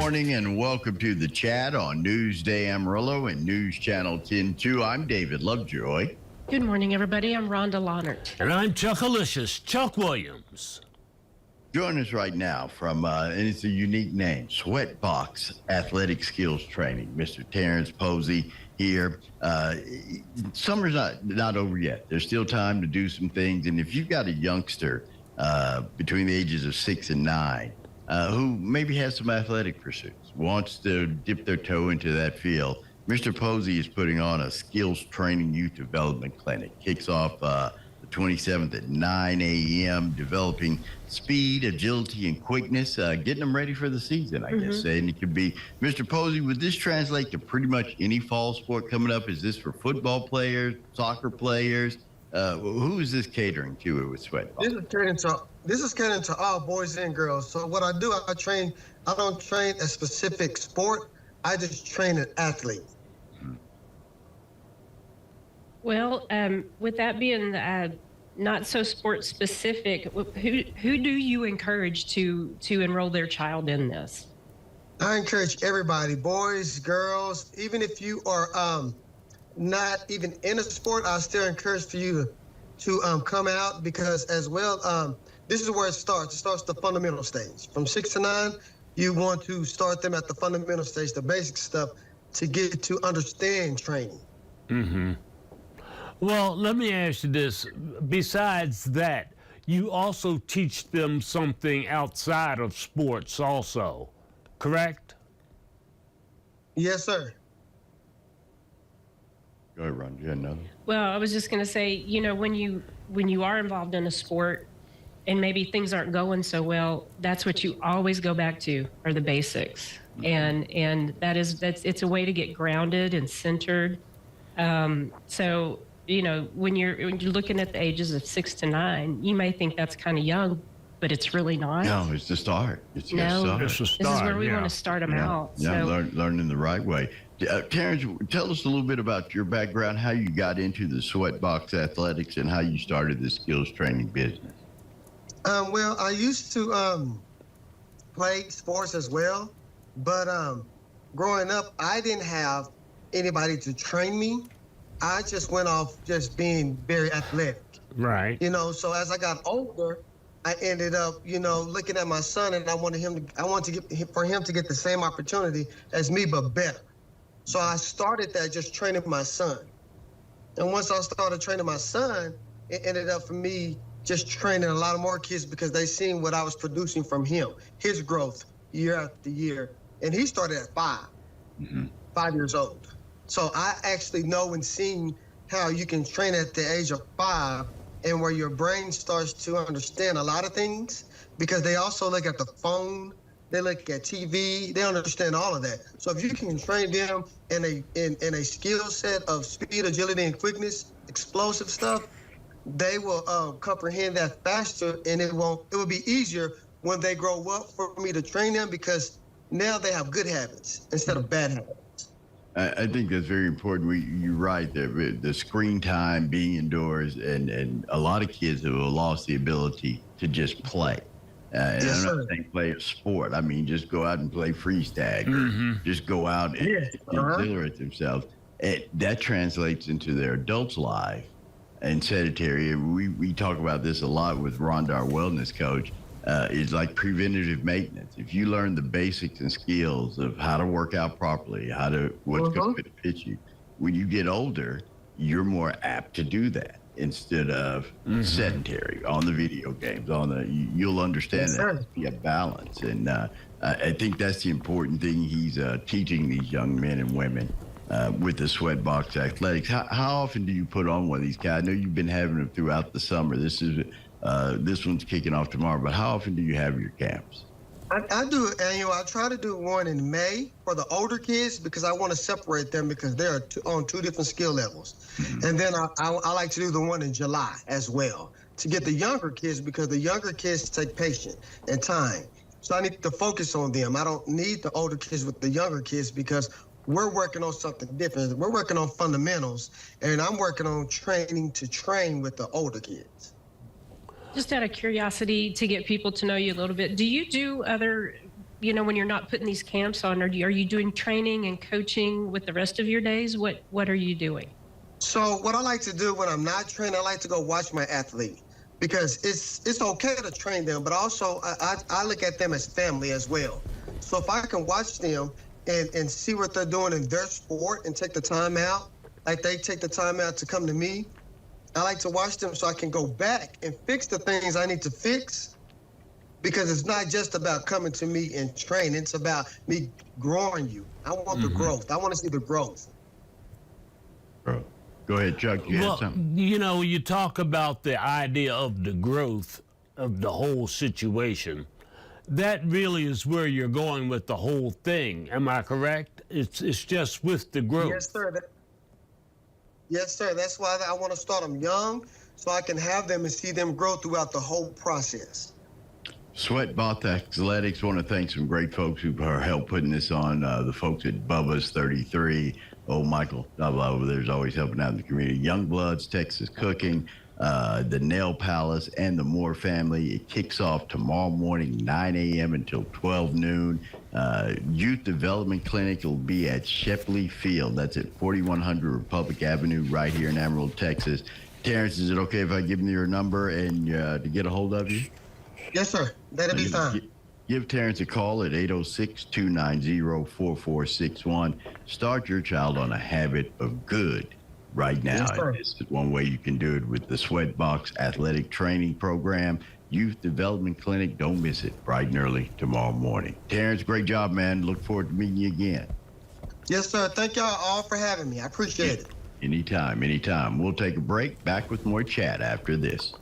morning and welcome to the chat on Newsday Amarillo and News Channel 10-2. I'm David Lovejoy. Good morning, everybody. I'm Rhonda Lahnert. And I'm Chuckalicious, Chuck Williams. Join us right now from, and it's a unique name, Sweatbox Athletic Skills Training. Mr. Terrence Posey here. Summer's not over yet. There's still time to do some things. And if you've got a youngster between the ages of 6 and 9 who maybe has some athletic pursuits, wants to dip their toe into that field, Mr. Posey is putting on a skills training youth development clinic. Kicks off the 27th at 9 a.m., developing speed, agility, and quickness, getting them ready for the season, I guess. And it could be, Mr. Posey, would this translate to pretty much any fall sport coming up? Is this for football players, soccer players? Who is this catering to with Sweatbox? This is catering to all boys and girls. So what I do, I don't train a specific sport. I just train an athlete. Well, with that being not so sports specific, who do you encourage to enroll their child in this? I encourage everybody, boys, girls, even if you are not even in a sport, I still encourage for you to come out, because as well, this is where it starts. It starts the fundamental stage. From 6 to 9, you want to start them at the fundamental stage, the basic stuff, to get to understand training. Mm-hmm. Well, let me ask you this. Besides that, you also teach them something outside of sports also, correct? Yes, sir. Go ahead, Ron. You had another? Well, I was just going to say, when you are involved in a sport and maybe things aren't going so well, that's what you always go back to, are the basics. And it's a way to get grounded and centered. So, when you're looking at the ages of 6 to 9, you may think that's kind of young, but it's really not. No, it's the start. It's the start. It's a start. This is where we want to start them out. Yeah, So, learning the right way. Terrence, tell us a little bit about your background, how you got into the Sweatbox Athletics, and how you started the skills training business. Well, I used to play sports as well, but growing up, I didn't have anybody to train me. I just went off just being very athletic. Right. So as I got older, I ended up, looking at my son, and I wanted for him to get the same opportunity as me, but better. So I started that just training my son. And once I started training my son, it ended up for me just training a lot of more kids, because they seen what I was producing from him, his growth year after year. And he started at 5 years old. So I actually know and seen how you can train at the age of 5, and where your brain starts to understand a lot of things, because they also look at the phone, they look at TV, they understand all of that. So if you can train them in a skill set of speed, agility, and quickness, explosive stuff, they will comprehend that faster, and it will be easier when they grow up for me to train them, because now they have good habits instead of bad habits. I think that's very important. You're right. The screen time, being indoors, and a lot of kids have lost the ability to just play. And Yes, I'm not sir. saying play a sport. I mean, just go out and play freeze tag, or just go out and exhilarate themselves. That translates into their adult's life and sedentary. We talk about this a lot with Rhonda, our wellness coach. It's like preventative maintenance. If you learn the basics and skills of how to work out properly, what's going to fit you, when you get older, you're more apt to do that instead of sedentary on the video games. You'll understand Yes, that sir. has to be a balance, and I think that's the important thing he's teaching these young men and women with the Sweatbox Athletics. How often do you put on one of these guys? I know you've been having them throughout the summer. This one's kicking off tomorrow, but how often do you have your camps? I do it annual. I try to do one in May for the older kids, because I want to separate them, because they're on 2 different skill levels. And then I like to do the one in July as well, to get the younger kids, because the younger kids take patience and time. So I need to focus on them. I don't need the older kids with the younger kids, because we're working on something different. We're working on fundamentals, and I'm working on training to train with the older kids. Just out of curiosity, to get people to know you a little bit, do you do other when you're not putting these camps on, are you doing training and coaching with the rest of your days? What are you doing? So what I like to do when I'm not training, I like to go watch my athlete, because it's okay to train them, but also I look at them as family as well. So if I can watch them and see what they're doing in their sport and take the time out, like they take the time out to come to me, I like to watch them so I can go back and fix the things I need to fix, because it's not just about coming to me and train. It's about me growing you. I want the growth. I want to see the growth. Bro. Go ahead, Chuck. You had something? You talk about the idea of the growth of the whole situation. That really is where you're going with the whole thing. Am I correct? It's just with the growth. Yes, sir. Yes, sir. That's why I want to start them young, so I can have them and see them grow throughout the whole process. Sweatbox Athletics. Want to thank some great folks who helped putting this on. The folks at Bubba's 33. Michael over there is always helping out in the community. Youngbloods, Texas Cooking, the Nail Palace, and the Moore family. It kicks off tomorrow morning, 9 a.m. until 12 noon. Youth Development Clinic will be at Shepley Field. That's at 4100 Republic Avenue right here in Emerald, Texas. Terrence, is it okay if I give them your number and to get a hold of you? Yes, sir. That'll be fine. Give Terrence a call at 806-290-4461. Start your child on a habit of good right now. Yes, sir. This is one way you can do it with the Sweatbox Athletic Training Program. Youth Development Clinic. Don't miss it. Bright and early tomorrow morning. Terrence, great job, man. Look forward to meeting you again. Yes, sir. Thank y'all all for having me. I appreciate it. Anytime. We'll take a break. Back with more chat after this.